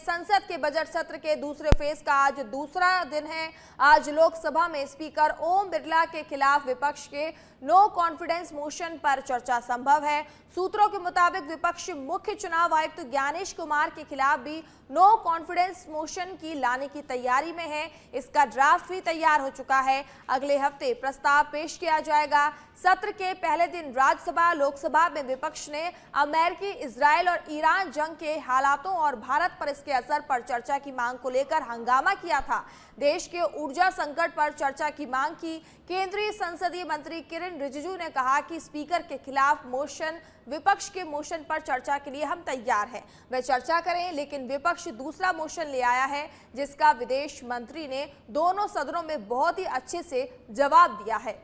संसद के बजट सत्र के दूसरे फेज का आज दूसरा दिन है। आज लोकसभा में स्पीकर ओम बिरला के खिलाफ विपक्ष के नो कॉन्फिडेंस मोशन पर चर्चा संभव है। सूत्रों के मुताबिक विपक्ष मुख्य चुनाव आयुक्त ज्ञानेश कुमार के खिलाफ भी नो कॉन्फिडेंस मोशन की लाने की तैयारी में है। इसका ड्राफ्ट भी तैयार हो चुका है। अगले हफ्ते प्रस्ताव पेश किया जाएगा। सत्र के पहले दिन राज्यसभा लोकसभा में विपक्ष ने अमेरिकी, इजरायल और ईरान जंग के हालातों और भारत पर इसके असर पर चर्चा की मांग को लेकर हंगामा किया था। देश के ऊर्जा संकट पर चर्चा की मांग की। केंद्रीय संसदीय मंत्री किरण रिजिजू ने कहा कि स्पीकर के खिलाफ मोशन, विपक्ष के मोशन पर चर्चा के लिए हम तैयार हैं। वे चर्चा करें, लेकिन विपक्ष दूसरा मोशन ले आया है जिसका विदेश मंत्री ने दोनों सदनों में बहुत ही अच्छे से जवाब दिया है।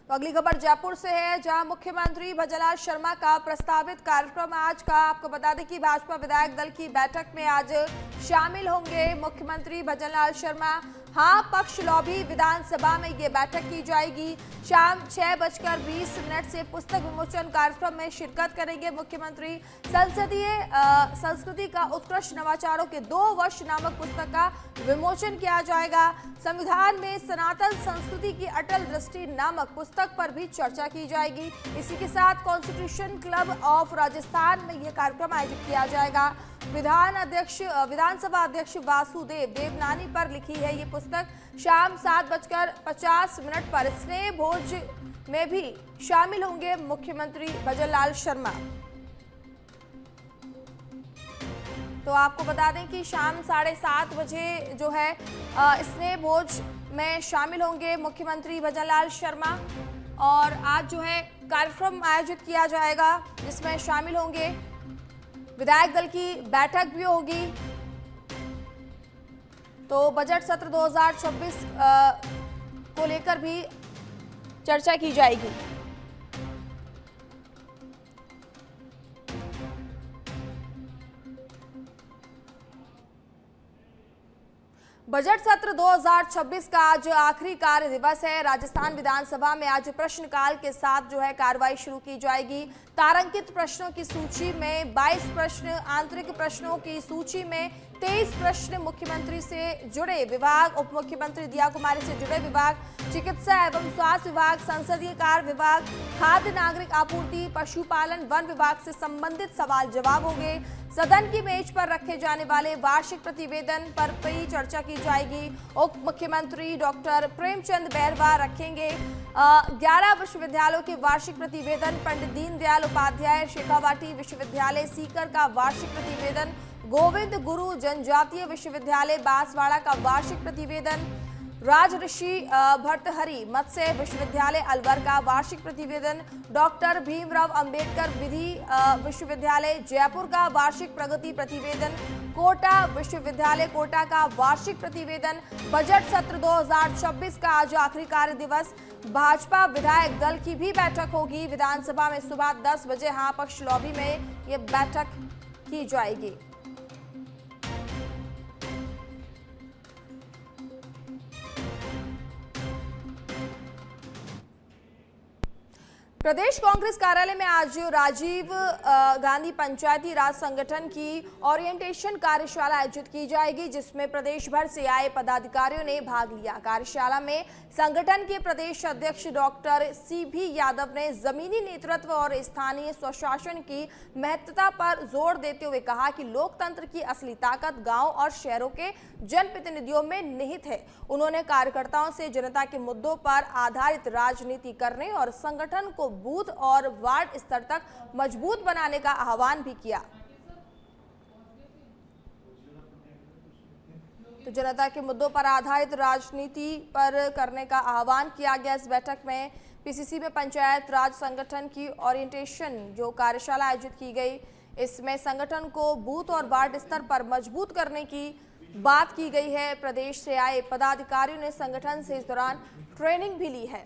तो अगली खबर जयपुर से है, जहां मुख्यमंत्री भजनलाल शर्मा का प्रस्तावित कार्यक्रम आज का। आपको बता दें कि भाजपा विधायक दल की बैठक में आज शामिल होंगे मुख्यमंत्री भजनलाल शर्मा। हाँ पक्ष लॉबी विधानसभा में ये बैठक की जाएगी। शाम 6:20 से पुस्तक विमोचन कार्यक्रम में शिरकत करेंगे मुख्यमंत्री। संसदीय संस्कृति का उत्कृष्ट नवाचारों के 2 वर्ष नामक पुस्तक का विमोचन किया जाएगा। संविधान में सनातन संस्कृति की अटल दृष्टि नामक पुस्तक पर भी चर्चा की जाएगी। इसी के साथ कॉन्स्टिट्यूशन क्लब ऑफ राजस्थान में यह कार्यक्रम आयोजित किया जाएगा। विधानसभा अध्यक्ष वासुदेव देवनानी पर लिखी है ये पुस्तक। शाम 7:50 पर स्नेह भोज में भी शामिल होंगे मुख्यमंत्री भजनलाल शर्मा। तो आपको बता दें कि शाम 7:30 बजे जो है स्नेह भोज में शामिल होंगे मुख्यमंत्री भजनलाल शर्मा। और आज जो है कार्यक्रम आयोजित किया जाएगा जिसमें शामिल होंगे, विधायक दल की बैठक भी होगी। तो बजट सत्र 2026 को लेकर भी चर्चा की जाएगी। बजट सत्र 2026 का आज आखिरी कार्य दिवस है। राजस्थान विधानसभा में आज प्रश्नकाल के साथ जो है कार्रवाई शुरू की जाएगी। तारांकित प्रश्नों की सूची में 22 प्रश्न, आंतरिक प्रश्नों की सूची में 23 प्रश्न मुख्यमंत्री से जुड़े विभाग, उप मुख्यमंत्री दिया कुमारी से जुड़े विभाग, चिकित्सा एवं स्वास्थ्य विभाग, संसदीय कार्य विभाग, खाद्य नागरिक आपूर्ति, पशुपालन, वन विभाग से संबंधित सवाल जवाब होंगे। सदन की मेज पर रखे जाने वाले वार्षिक प्रतिवेदन पर भी चर्चा की जाएगी। उप मुख्यमंत्री डॉक्टर प्रेमचंद बैरवा रखेंगे 11 विश्वविद्यालयों के वार्षिक प्रतिवेदन। पंडित दीनदयाल उपाध्याय शेखावाटी विश्वविद्यालय सीकर का वार्षिक प्रतिवेदन, गोविंद गुरु जनजातीय विश्वविद्यालय बांसवाड़ा का वार्षिक प्रतिवेदन, राजऋषि भर्तहरि मत्स्य विश्वविद्यालय अलवर का वार्षिक प्रतिवेदन, डॉक्टर भीमराव अंबेडकर विधि विश्वविद्यालय जयपुर का वार्षिक प्रगति प्रतिवेदन, कोटा विश्वविद्यालय कोटा का वार्षिक प्रतिवेदन। बजट सत्र 2026 का आज आखिरी कार्य दिवस। भाजपा विधायक दल की भी बैठक होगी विधानसभा में सुबह 10 बजे। हाँ पक्ष लॉबी में ये बैठक की जाएगी। प्रदेश कांग्रेस कार्यालय में आज राजीव गांधी पंचायती राज संगठन की ओरिएंटेशन कार्यशाला आयोजित की जाएगी, जिसमें प्रदेश भर से आए पदाधिकारियों ने भाग लिया। कार्यशाला में संगठन के प्रदेश अध्यक्ष डॉक्टर सीबी यादव ने जमीनी नेतृत्व और स्थानीय स्वशासन की महत्वता पर जोर देते हुए कहा कि लोकतंत्र की असली ताकत गांव और शहरों के जनप्रतिनिधियों में निहित है। उन्होंने कार्यकर्ताओं से जनता के मुद्दों पर आधारित राजनीति करने और संगठन को बूथ और वार्ड स्तर तक मजबूत बनाने का आह्वान भी किया। तो जनता के मुद्दों पर आधारित राजनीति पर करने का आह्वान किया गया। इस बैठक में पीसीसी में पंचायत राज संगठन की ओरिएंटेशन जो कार्यशाला आयोजित की गई, इसमें संगठन को बूथ और वार्ड स्तर पर मजबूत करने की बात की गई है। प्रदेश से आए पदाधिकारियों ने संगठन से इस दौरान ट्रेनिंग भी ली है।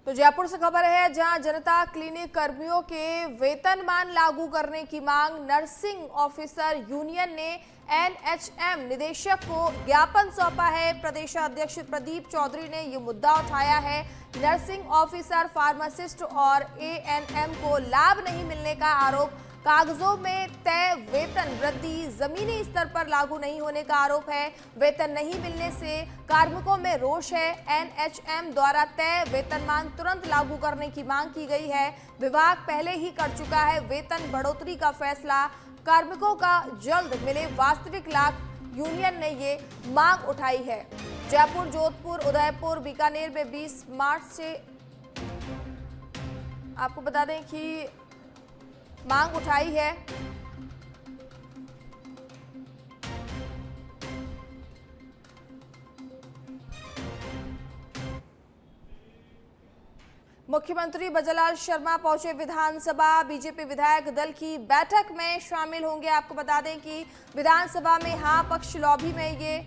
तो जयपुर से खबर है, जहां जनता क्लिनिक कर्मियों के वेतनमान लागू करने की मांग, नर्सिंग ऑफिसर यूनियन ने एनएचएम निदेशक को ज्ञापन सौंपा है। प्रदेशाध्यक्ष प्रदीप चौधरी ने ये मुद्दा उठाया है। नर्सिंग ऑफिसर, फार्मासिस्ट और एएनएम को लाभ नहीं मिलने का आरोप, कागजों में तय वेतन वृद्धि जमीनी स्तर पर लागू नहीं होने का आरोप है। वेतन नहीं मिलने से कार्मिकों में रोष है। एनएचएम द्वारा तय वेतनमान तुरंत लागू करने की मांग की गई है। विभाग पहले ही कर चुका है वेतन बढ़ोतरी का फैसला, कार्मिकों का जल्द मिले वास्तविक लाभ, यूनियन ने ये मांग उठाई है। जयपुर, जोधपुर, उदयपुर, बीकानेर में 20 मार्च से आपको बता दें कि मांग उठाई है। मुख्यमंत्री भजनलाल शर्मा पहुंचे विधानसभा, बीजेपी विधायक दल की बैठक में शामिल होंगे। आपको बता दें कि विधानसभा में हाँ पक्ष लॉबी में ये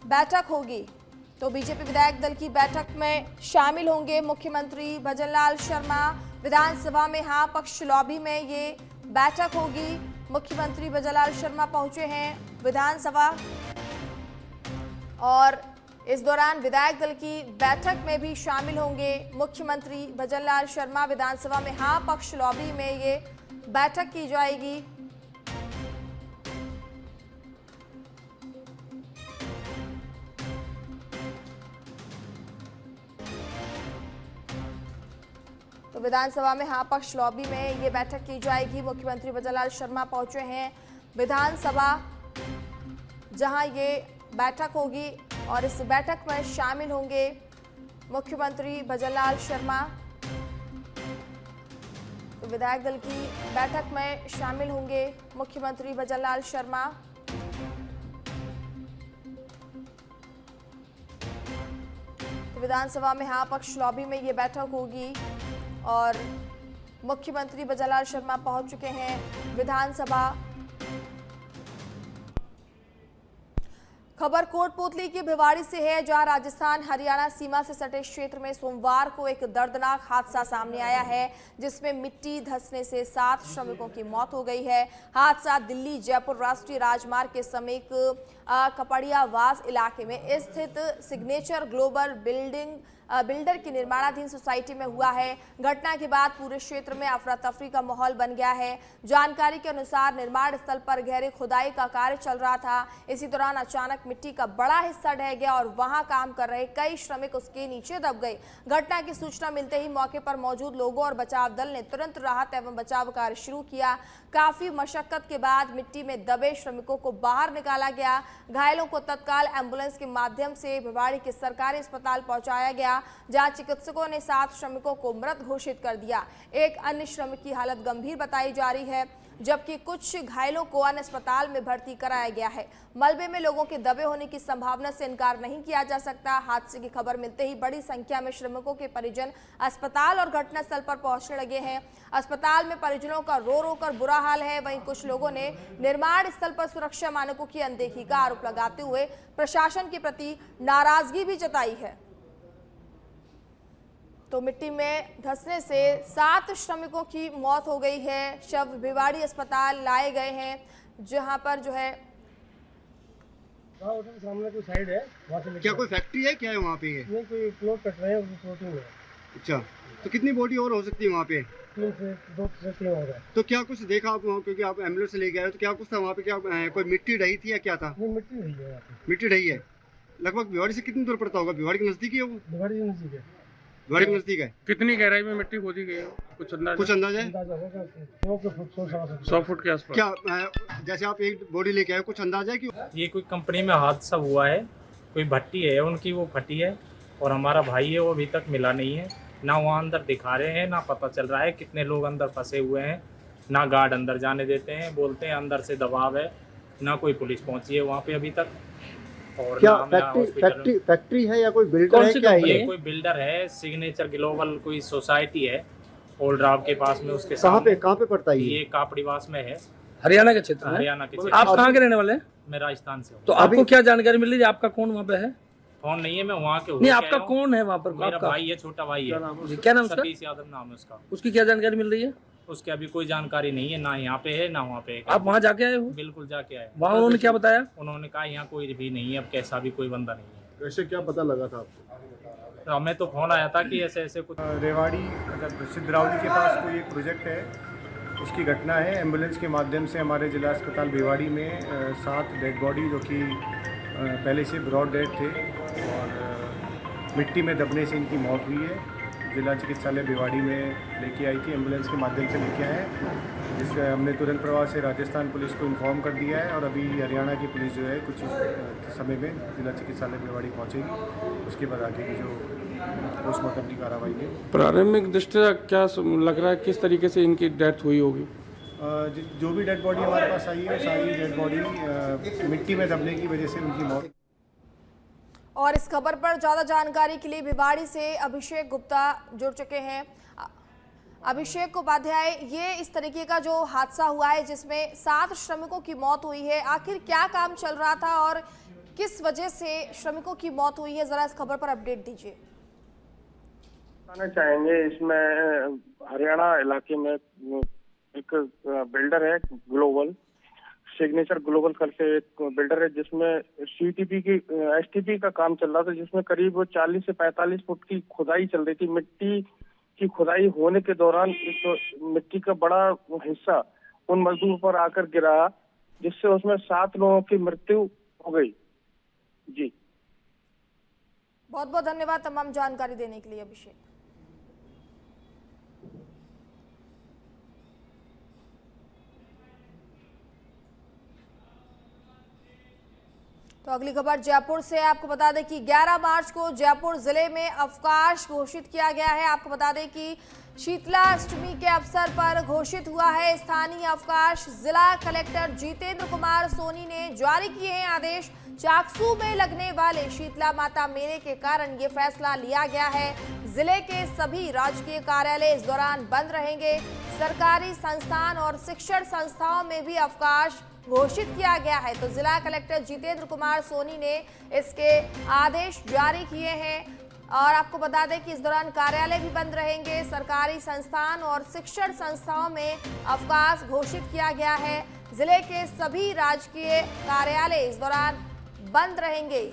बैठक होगी, तो बीजेपी विधायक दल की बैठक में शामिल होंगे मुख्यमंत्री भजनलाल शर्मा। विधानसभा में हाँ पक्ष लॉबी में ये बैठक होगी। मुख्यमंत्री भजनलाल शर्मा पहुंचे हैं विधानसभा और इस दौरान विधायक दल की बैठक में भी शामिल होंगे मुख्यमंत्री भजनलाल शर्मा। विधानसभा में हाँ पक्ष लॉबी में ये बैठक की जाएगी। तो विधानसभा में हाँ पक्ष लॉबी में ये बैठक की जाएगी। मुख्यमंत्री भजनलाल शर्मा पहुंचे हैं विधानसभा, जहां ये बैठक होगी और इस बैठक में शामिल होंगे मुख्यमंत्री भजनलाल शर्मा। तो विधायक दल की बैठक में शामिल होंगे मुख्यमंत्री भजनलाल शर्मा। तो विधानसभा में हाँ पक्ष लॉबी में ये बैठक होगी और मुख्यमंत्री भजनलाल शर्मा पहुंच चुके हैं विधानसभा। खबर कोटपूतली की भिवाड़ी से है, जहां राजस्थान हरियाणा सीमा से सटे क्षेत्र में सोमवार को एक दर्दनाक हादसा सामने आया है, जिसमें मिट्टी धंसने से 7 श्रमिकों की मौत हो गई है। हादसा दिल्ली जयपुर राष्ट्रीय राजमार्ग के समीप कपड़ियावास इलाके में स्थित सिग्नेचर ग्लोबल बिल्डर की निर्माणाधीन सोसाइटी में हुआ है। घटना के बाद पूरे क्षेत्र में अफरा तफरी का माहौल बन गया है। जानकारी के अनुसार निर्माण स्थल पर गहरे खुदाई का कार्य चल रहा था। इसी दौरान अचानक मिट्टी का बड़ा हिस्सा ढह गया और वहां काम कर रहे कई श्रमिक उसके नीचे दब गए। घटना की सूचना मिलते ही मौके पर मौजूद लोगों और बचाव दल ने तुरंत राहत एवं बचाव कार्य शुरू किया। काफी मशक्कत के बाद मिट्टी में दबे श्रमिकों को बाहर निकाला गया। घायलों को तत्काल एम्बुलेंस के माध्यम से भिवाड़ी के सरकारी अस्पताल पहुंचाया गया, जहां चिकित्सकों ने 7 श्रमिकों को मृत घोषित कर दिया। एक अन्य श्रमिक की हालत गंभीर बताई जा रही है, जबकि कुछ घायलों को अन्य अस्पताल में भर्ती कराया गया है। मलबे में लोगों के दबे होने की संभावना से इनकार नहीं किया जा सकता। हादसे की खबर मिलते ही बड़ी संख्या में श्रमिकों के परिजन अस्पताल और घटनास्थल पर पहुंचने लगे हैं। अस्पताल में परिजनों का रो रो कर बुरा हाल है। वहीं कुछ लोगों ने निर्माण स्थल पर सुरक्षा मानकों की अनदेखी का आरोप लगाते हुए प्रशासन के प्रति नाराजगी भी जताई है। तो मिट्टी में धंसने से 7 श्रमिकों की मौत हो गई है। शव भिवाड़ी अस्पताल लाए गए हैं, जहां पर जो है सामने कोई साइड है, वहाँ से क्या कोई फैक्ट्री है, क्या है वहाँ पे? ये कोई प्लॉट कट रहे हैं, प्लॉटिंग है। अच्छा, तो कितनी बॉडी और हो सकती है वहाँ पे? 2 से 3 हो रहा है। तो क्या कुछ देखा आप वहाँ, क्योंकि आप एम्बुलेंस से लेके आए हो, तो क्या कुछ था वहाँ पे? क्या कोई मिट्टी ढही थी या क्या था? नहीं, मिट्टी नहीं है यहाँ पे। मिट्टी ढही है। लगभग भिवाड़ी से कितनी दूर पड़ता होगा? भिवाड़ी के नजदीक ही है वो? भिवाड़ी से नजदीक है। भिवाड़ी के नजदीक है। कितनी गहराई में मिट्टी खोदी गई है? कुछ अंदाजा है? 100 फुट के आसपास। क्या जैसे आप एक बॉडी लेके आए, कुछ अंदाजा है कि ये कोई कंपनी में हादसा हुआ है, कोई भट्टी है उनकी, वो फटी है और हमारा भाई है वो अभी तक मिला नहीं है। ना वहाँ अंदर दिखा रहे हैं, ना पता चल रहा है कितने लोग अंदर फंसे हुए हैं, ना गार्ड अंदर जाने देते हैं, बोलते हैं अंदर से दबाव है, ना कोई पुलिस पहुँची है वहाँ पे अभी तक। और क्या फैक्ट्री है या कोई बिल्डर है? क्या है ये? कोई बिल्डर है, सिग्नेचर ग्लोबल कोई सोसाइटी है ओल्ड के पास में। उसके कहाँ पे पड़ता है ये कापड़ीवास में है, हरियाणा के क्षेत्र में। हरियाणा के क्षेत्र। आप कहाँ के रहने वाले हैं? मैं राजस्थान से हूँ। तो आपको क्या जानकारी मिली? आपका कौन वहाँ पे है? फोन नहीं है, मैं वहाँ के नहीं, आपका कौन है वहाँ पर? मेरा आपका भाई है, छोटा भाई है। जी, क्या नाम उसका? सतीश यादव नाम है उसका। उसकी क्या जानकारी मिल रही है? उसके अभी कोई जानकारी नहीं है, ना यहाँ पे है ना वहाँ पे है। आप वहाँ जाके आए हो? बिल्कुल जाके आए। वहाँ उन्होंने क्या बताया? उन्होंने कहा यहाँ कोई भी नहीं है, अब कैसा भी कोई बंदा नहीं है। कैसे क्या पता लगा था आपको? तो हमें तो फोन आया था कि ऐसे ऐसे कुछ। रेवाड़ी मतलब सिद्धरावली के पास कोई एक प्रोजेक्ट है, उसकी घटना है। एम्बुलेंस के माध्यम से हमारे जिला अस्पताल भिवाड़ी में 7 डेड बॉडी जो कि पहले से ब्रॉड डेड थे और मिट्टी में दबने से इनकी मौत हुई है। जिला चिकित्सालय भिवाड़ी में लेके आई थी, एम्बुलेंस के माध्यम से लेके आए हैं, जिससे हमने तुरंत प्रभाव से राजस्थान पुलिस को इन्फॉर्म कर दिया है और अभी हरियाणा की पुलिस जो है कुछ समय में जिला चिकित्सालय भिवाड़ी पहुंचेगी। उसके बाद आगे की जो पोस्टमार्टम की कार्रवाई है। प्रारंभिक दृष्टया क्या लग रहा है, किस तरीके से इनकी डेथ हुई होगी? जो भी डेड बॉडी हमारे पास आई है, सारी डेड बॉडी मिट्टी में दबने की वजह से उनकी मौत। और इस खबर पर ज्यादा जानकारी के लिए भिवाड़ी से अभिषेक गुप्ता जुड़ चुके हैं। अभिषेक उपाध्याय, ये इस तरीके का जो हादसा हुआ है जिसमें 7 श्रमिकों की मौत हुई है, आखिर क्या काम चल रहा था और किस वजह से श्रमिकों की मौत हुई है, जरा इस खबर पर अपडेट दीजिए। बताना चाहेंगे, इसमें हरियाणा इलाके में एक बिल्डर है, ग्लोबल सिग्नेचर ग्लोबल करके एक बिल्डर है, जिसमें सीटीपी की एसटीपी का काम चल रहा था, जिसमें करीब 40 से 45 फुट की खुदाई चल रही थी। मिट्टी की खुदाई होने के दौरान एक मिट्टी का बड़ा हिस्सा उन मजदूर पर आकर गिरा, जिससे उसमें 7 लोगों की मृत्यु हो गई। जी, बहुत बहुत धन्यवाद तमाम जानकारी देने के लिए अभिषेक। तो अगली खबर जयपुर से। आपको बता दें कि 11 मार्च को जयपुर जिले में अवकाश घोषित किया गया है। आपको बता दें कि शीतला अष्टमी के अवसर पर घोषित हुआ है स्थानीय अवकाश। जिला कलेक्टर जितेंद्र कुमार सोनी ने जारी किए हैं आदेश। चाकसू में लगने वाले शीतला माता मेले के कारण ये फैसला लिया गया है। जिले के सभी राजकीय कार्यालय इस दौरान बंद रहेंगे। सरकारी संस्थान और शिक्षण संस्थाओं में भी अवकाश घोषित किया गया है। तो जिला कलेक्टर जितेंद्र कुमार सोनी ने इसके आदेश जारी किए हैं और आपको बता दें कि इस दौरान कार्यालय भी बंद रहेंगे। सरकारी संस्थान और शिक्षण संस्थाओं में अवकाश घोषित किया गया है। जिले के सभी राजकीय कार्यालय इस दौरान बंद रहेंगे।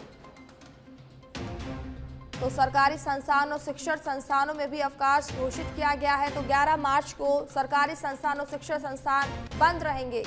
तो सरकारी संस्थान और शिक्षण संस्थानों में भी अवकाश घोषित किया गया है। तो 11 मार्च को सरकारी संस्थान और शिक्षण संस्थान बंद रहेंगे।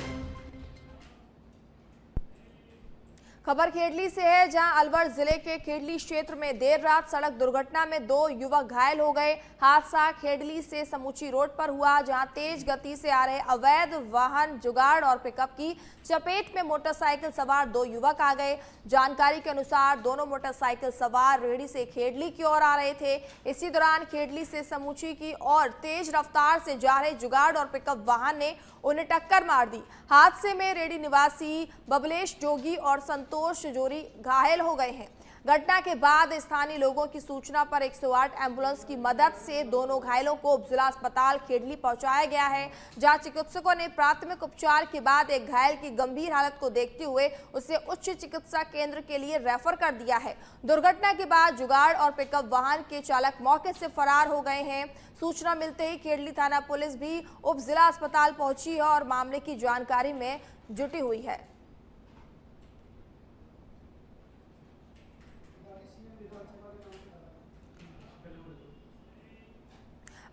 खबर खेडली से है, जहां अलवर जिले के खेडली क्षेत्र में देर रात सड़क दुर्घटना में 2 युवक घायल हो गए। हादसा खेडली से समूची रोड पर हुआ, जहां तेज गति से आ रहे अवैध वाहन जुगाड़ और पिकअप की चपेट में मोटरसाइकिल सवार 2 युवक आ गए। जानकारी के अनुसार दोनों मोटरसाइकिल सवार रेहड़ी से खेडली की ओर आ रहे थे। इसी दौरान खेडली से समूची की ओर तेज रफ्तार से जा रहे जुगाड़ और पिकअप वाहन ने उन्हें टक्कर मार दी। हादसे में रेडी निवासी बबलेश जोगी और संतोष जोरी घायल हो गए हैं। घटना के बाद स्थानीय लोगों की सूचना पर 108 एम्बुलेंस की मदद से दोनों घायलों को जिला अस्पताल खेडली पहुंचाया गया है, जहां चिकित्सकों ने प्राथमिक उपचार के बाद एक घायल की गंभीर हालत को देखते हुए उसे उच्च चिकित्सा केंद्र के लिए रेफर कर दिया है। दुर्घटना के बाद जुगाड़ और पिकअप वाहन के चालक मौके से फरार हो गए हैं। सूचना मिलते ही खेडली थाना पुलिस भी उप जिला अस्पताल पहुंची है और मामले की जानकारी में जुटी हुई है।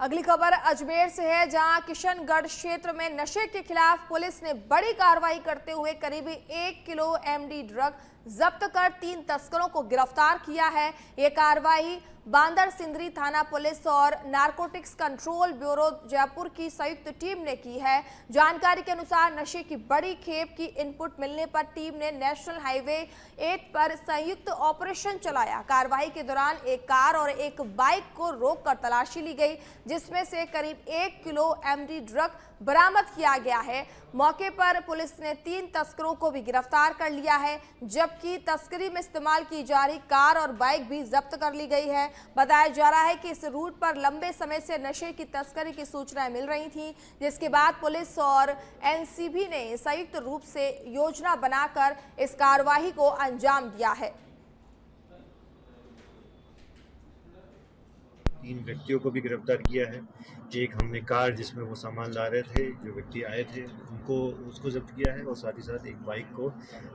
अगली खबर अजमेर से है, जहां किशनगढ़ क्षेत्र में नशे के खिलाफ पुलिस ने बड़ी कार्रवाई करते हुए करीब 1 किलो एमडी ड्रग जब्त कर 3 तस्करों को गिरफ्तार किया है। ये कार्रवाई बांदर सिंदरी थाना पुलिस और नारकोटिक्स कंट्रोल ब्यूरो जयपुर की संयुक्त टीम ने की है। जानकारी के अनुसार नशे की बड़ी खेप की इनपुट मिलने पर टीम ने नेशनल हाईवे 8 पर संयुक्त ऑपरेशन चलाया। कार्रवाई के दौरान एक कार और एक बाइक को रोककर तलाशी ली गई, जिसमें से करीब 1 किलो एमडी ड्रग बरामद किया गया है। मौके पर पुलिस ने 3 तस्करों को भी गिरफ्तार कर लिया है, जबकि तस्करी में इस्तेमाल की जा रही कार और बाइक भी जब्त कर ली गई है। बताया जा रहा है कि इस रूट पर लंबे समय से नशे की तस्करी की सूचनाएं मिल रही थी, जिसके बाद पुलिस और एनसीबी ने संयुक्त रूप से योजना बनाकर इस कार्रवाई को अंजाम दिया है। 3 व्यक्तियों को भी गिरफ्तार किया है। एक हमने कार जिसमें वो सामान ला रहे थे, जो व्यक्ति आए थे, उसको जब्त किया है और साथ ही साथ एक बाइक को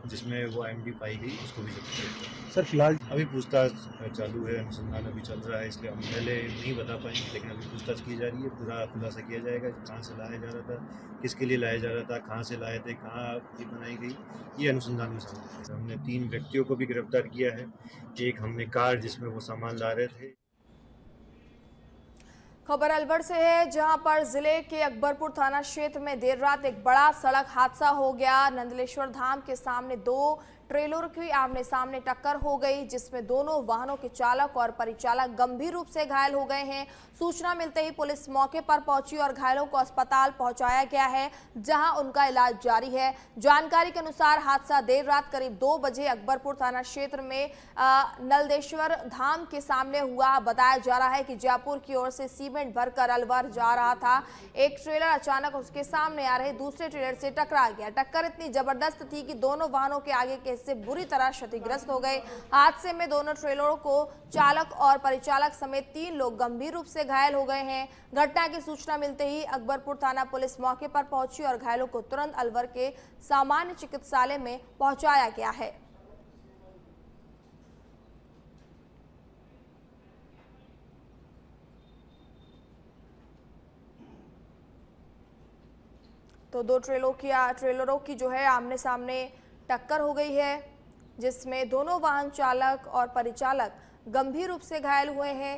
जिसमें वो एमडी पाई गई उसको भी जब्त किया। सर फिलहाल अभी पूछताछ चालू है, अनुसंधान अभी चल रहा है, इसलिए हम पहले नहीं बता पाएंगे, लेकिन अभी पूछताछ की जा रही है। पूरा खुलासा किया जाएगा कहाँ से लाया जा रहा था, किसके लिए लाया जा रहा था, कहाँ से लाए थे, कहाँ ये बनाई गई, ये अनुसंधान में शामिल है। हमने 3 व्यक्तियों को भी गिरफ्तार किया है। एक हमने कार जिसमें वो सामान ला रहे थे। खबर अलवर से है, जहां पर जिले के अकबरपुर थाना क्षेत्र में देर रात एक बड़ा सड़क हादसा हो गया। नंदलेश्वर धाम के सामने 2 ट्रेलर की आमने सामने टक्कर हो गई, जिसमें दोनों वाहनों के चालक और परिचालक गंभीर रूप से घायल हो गए हैं। सूचना मिलते ही पुलिस मौके पर पहुंची और घायलों को अस्पताल पहुंचाया गया है, जहां उनका इलाज जारी है। जानकारी के अनुसार हादसा देर रात करीब 2 बजे अकबरपुर थाना क्षेत्र में नंदलेश्वर धाम के सामने हुआ। बताया जा रहा है कि जयपुर की ओर से सीमेंट भरकर अलवर जा रहा था। एक ट्रेलर अचानक उसके सामने आ रहे दूसरे ट्रेलर से टकरा गया। टक्कर इतनी जबरदस्त थी कि दोनों वाहनों के आगे के हिस्से बुरी तरह क्षतिग्रस्त हो गए। हादसे में दोनों ट्रेलरों को चालक और परिचालक समेत 3 लोग गंभीर रूप से घायल हो गए हैं। घटना की सूचना मिलते ही अकबरपुर थाना पुलिस मौके पर पहुंची और घायलों को तुरंत अलवर के सामान्य चिकित्सालय में पहुंचाया गया है। तो 2 ट्रेलरों की जो है आमने सामने टक्कर हो गई है, जिसमें दोनों वाहन चालक और परिचालक गंभीर रूप से घायल हुए हैं।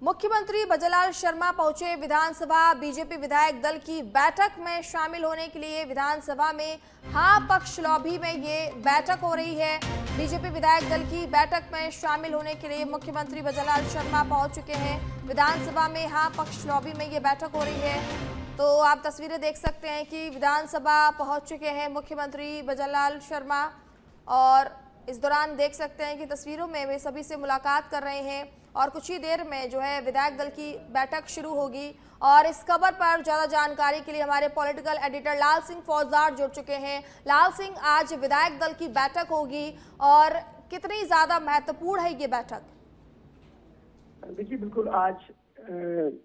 मुख्यमंत्री बजलाल शर्मा पहुंचे विधानसभा। बीजेपी विधायक दल की बैठक में शामिल होने के लिए विधानसभा में हाँ पक्ष लॉबी में ये बैठक हो रही है। बीजेपी विधायक दल की बैठक में शामिल होने के लिए मुख्यमंत्री बजलाल शर्मा पहुंच चुके हैं। विधानसभा में हाँ पक्ष लॉबी में ये बैठक हो रही है। तो आप तस्वीरें देख सकते हैं कि विधानसभा पहुंच चुके हैं मुख्यमंत्री बजलाल शर्मा, और इस दौरान देख सकते हैं कि तस्वीरों में वे सभी से मुलाकात कर रहे हैं और कुछ ही देर में जो है विधायक दल की बैठक शुरू होगी। और इस खबर पर ज़्यादा जानकारी के लिए हमारे पॉलिटिकल एडिटर लाल सिंह फौजदार जुड़ चुके हैं। लाल सिंह, आज विधायक दल की बैठक होगी और कितनी ज़्यादा महत्वपूर्ण है ये बैठक? देखिए, बिल्कुल आज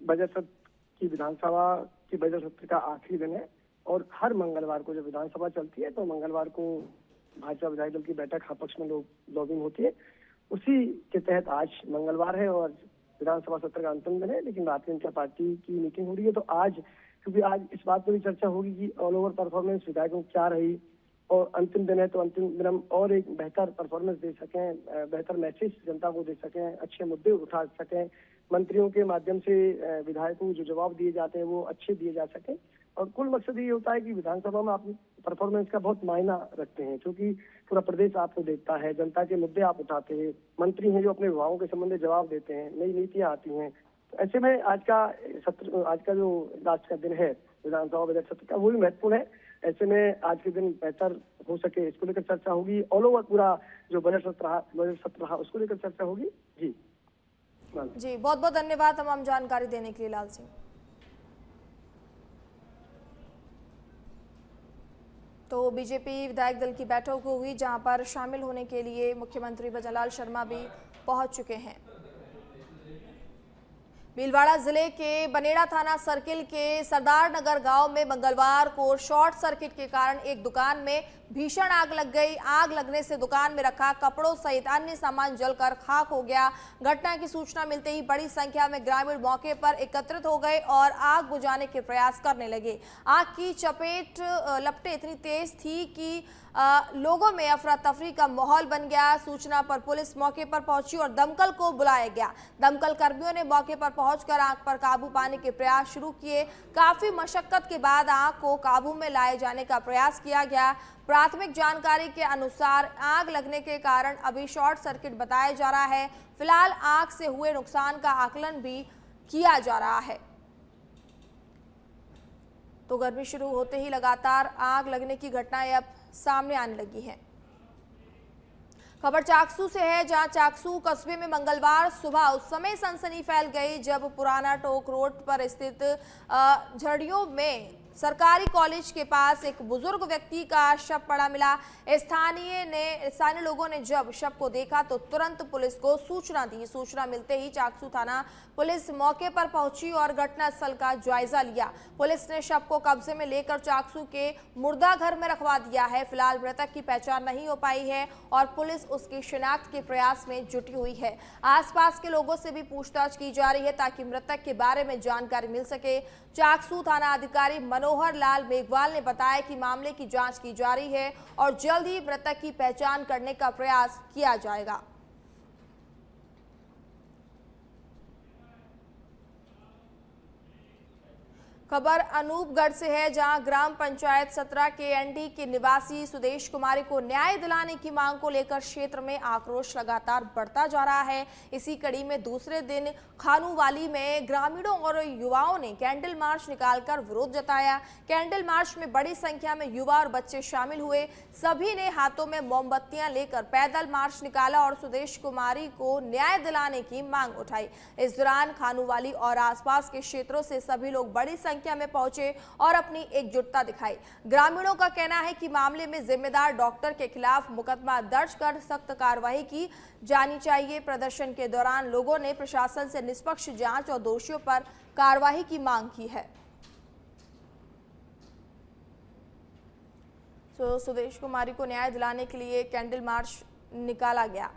बजट सत्र की विधानसभा की बजट सत्र का आखिरी दिन है और हर मंगलवार को जब विधानसभा चलती है तो मंगलवार को भाजपा विधायक दल की बैठक हाँ पक्ष में लॉबिंग होती है। उसी के तहत आज मंगलवार है और विधानसभा सत्र का अंतिम दिन है, लेकिन भारतीय जनता पार्टी की मीटिंग हो रही है। तो आज, क्योंकि आज इस बात पर भी चर्चा होगी कि ऑल ओवर परफॉर्मेंस विधायकों क्या रही और अंतिम दिन है, तो अंतिम दिन हम और एक बेहतर परफॉर्मेंस दे सकें, बेहतर मैसेज जनता को दे सकें, अच्छे मुद्दे उठा सकें, मंत्रियों के माध्यम से विधायकों को जो जवाब दिए जाते हैं वो अच्छे दिए जा सकें। और कुल मकसद ये होता है कि विधानसभा में आप परफॉर्मेंस का बहुत मायना रखते हैं, क्योंकि पूरा प्रदेश आपको देखता है, जनता के मुद्दे आप उठाते हैं, मंत्री हैं जो अपने विभागों के संबंध में जवाब देते हैं, नई नीतियां आती हैं। तो ऐसे में आज का जो लास्ट का दिन है विधानसभा बजट सत्र का, वो भी महत्वपूर्ण है। ऐसे में आज के दिन बेहतर हो सके इसको लेकर चर्चा होगी। ऑल ओवर पूरा जो बजट सत्र रहा उसको लेकर चर्चा होगी। जी बहुत बहुत धन्यवाद तमाम जानकारी देने के लिए लाल सिंह। तो बीजेपी विधायक दल की बैठक हुई, जहां पर शामिल होने के लिए मुख्यमंत्री बजलाल शर्मा भी पहुंच चुके हैं। भीलवाड़ा जिले के बनेड़ा थाना सर्किल के सरदार नगर गांव में मंगलवार को शॉर्ट सर्किट के कारण एक दुकान में भीषण आग लग गई। आग लगने से दुकान में रखा कपड़ों सहित अन्य सामान जलकर खाक हो गया। घटना की सूचना मिलते ही बड़ी संख्या में ग्रामीण मौके पर एकत्रित हो गए और आग बुझाने के प्रयास करने लगे। आग की लपटें इतनी तेज थी कि लोगों में अफरा तफरी का माहौल बन गया। सूचना पर पुलिस मौके पर पहुंची और दमकल को बुलाया गया। दमकल कर्मियों ने मौके पर पहुंचकर आग पर काबू पाने के प्रयास शुरू किए। काफी मशक्कत के बाद आग को काबू में लाए जाने का प्रयास किया गया। प्राथमिक जानकारी के अनुसार आग लगने के कारण अभी शॉर्ट सर्किट बताया जा रहा है। फिलहाल आग से हुए नुकसान का आकलन भी किया जा रहा है। तो गर्मी शुरू होते ही लगातार आग लगने की घटनाएं अब सामने आने लगी हैं। खबर चाकसू से है, जहां चाकसू कस्बे में मंगलवार सुबह उस समय सनसनी फैल गई जब पुराना टोक रोड पर स्थित झड़ियों में सरकारी कॉलेज के पास एक बुजुर्ग व्यक्ति का शव पड़ा मिला। स्थानीय लोगों ने जब शव को देखा तो तुरंत पुलिस को सूचना दी। सूचना मिलते ही चाकसू थाना पुलिस मौके पर पहुंची और घटनास्थल का जायजा लिया। पुलिस ने शव को कब्जे में लेकर चाकसू के मुर्दा घर में रखवा दिया है। फिलहाल मृतक की पहचान नहीं हो पाई है और पुलिस उसकी शिनाख्त के प्रयास में जुटी हुई है। आसपास के लोगों से भी पूछताछ की जा रही है ताकि मृतक के बारे में जानकारी मिल सके। चाकसू थाना अधिकारी मनोहर लाल मेघवाल ने बताया कि मामले की जांच की जा रही है और जल्द ही मृतक की पहचान करने का प्रयास किया जाएगा। खबर अनूपगढ़ से है, जहां ग्राम पंचायत 17 के एनडी के निवासी सुदेश कुमारी को न्याय दिलाने की मांग को लेकर क्षेत्र में आक्रोश लगातार बढ़ता जा रहा है। इसी कड़ी में दूसरे दिन खानूवाली में ग्रामीणों और युवाओं ने कैंडल मार्च निकालकर विरोध जताया। कैंडल मार्च में बड़ी संख्या में युवा और बच्चे शामिल हुए। सभी ने हाथों में मोमबत्तियां लेकर पैदल मार्च निकाला और सुदेश कुमारी को न्याय दिलाने की मांग उठाई। इस दौरान खानूवाली और आसपास के क्षेत्रों से सभी लोग बड़ी संख्या में पहुंचे और अपनी एकजुटता दिखाई। ग्रामीणों का कहना है कि मामले में जिम्मेदार डॉक्टर के खिलाफ मुकदमा दर्ज कर सख्त कार्रवाई की जानी चाहिए। प्रदर्शन के दौरान लोगों ने प्रशासन से निष्पक्ष जांच और दोषियों पर कार्रवाई की मांग की है। तो सुदेश कुमारी को न्याय दिलाने के लिए कैंडल मार्च निकाला गया।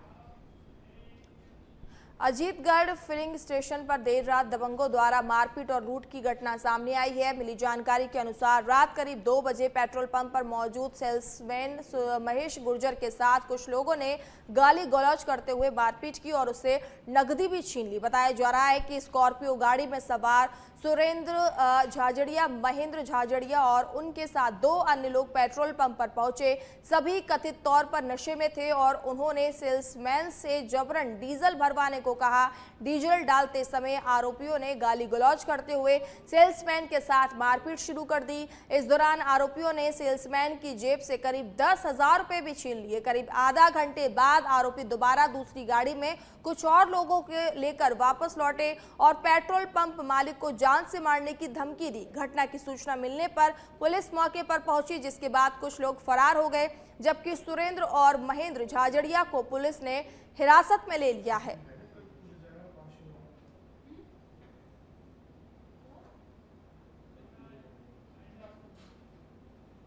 अजीतगढ़ फिलिंग स्टेशन पर देर रात दबंगों द्वारा मारपीट और लूट की घटना सामने आई है। मिली जानकारी के अनुसार रात करीब 2 बजे पेट्रोल पंप पर मौजूद सेल्समैन महेश गुर्जर के साथ कुछ लोगों ने गाली गलौज करते हुए मारपीट की और उससे नकदी भी छीन ली। बताया जा रहा है कि स्कॉर्पियो गाड़ी में सवार सुरेंद्र झाजड़िया, महेंद्र झाजड़िया और उनके साथ 2 अन्य लोग पेट्रोल पंप पर पहुंचे। सभी कथित तौर पर नशे में थे और उन्होंने सेल्समैन से जबरन डीजल भरवाने को कहा। डीजल डालते समय आरोपियों ने गाली गलौज करते हुए सेल्समैन के साथ मारपीट शुरू कर दी। इस दौरान आरोपियों ने सेल्समैन की जेब से करीब 10,000 रुपए भी छीन लिए। करीब आधा घंटे बाद आरोपी दोबारा दूसरी गाड़ी में कुछ और लोगों के लेकर वापस लौटे और पेट्रोल पंप मालिक को जान से मारने की धमकी दी। घटना की सूचना मिलने पर पुलिस मौके पर पहुंची, जिसके बाद कुछ लोग फरार हो गए, जबकि सुरेंद्र और महेंद्र झाजड़िया को पुलिस ने हिरासत में ले लिया है।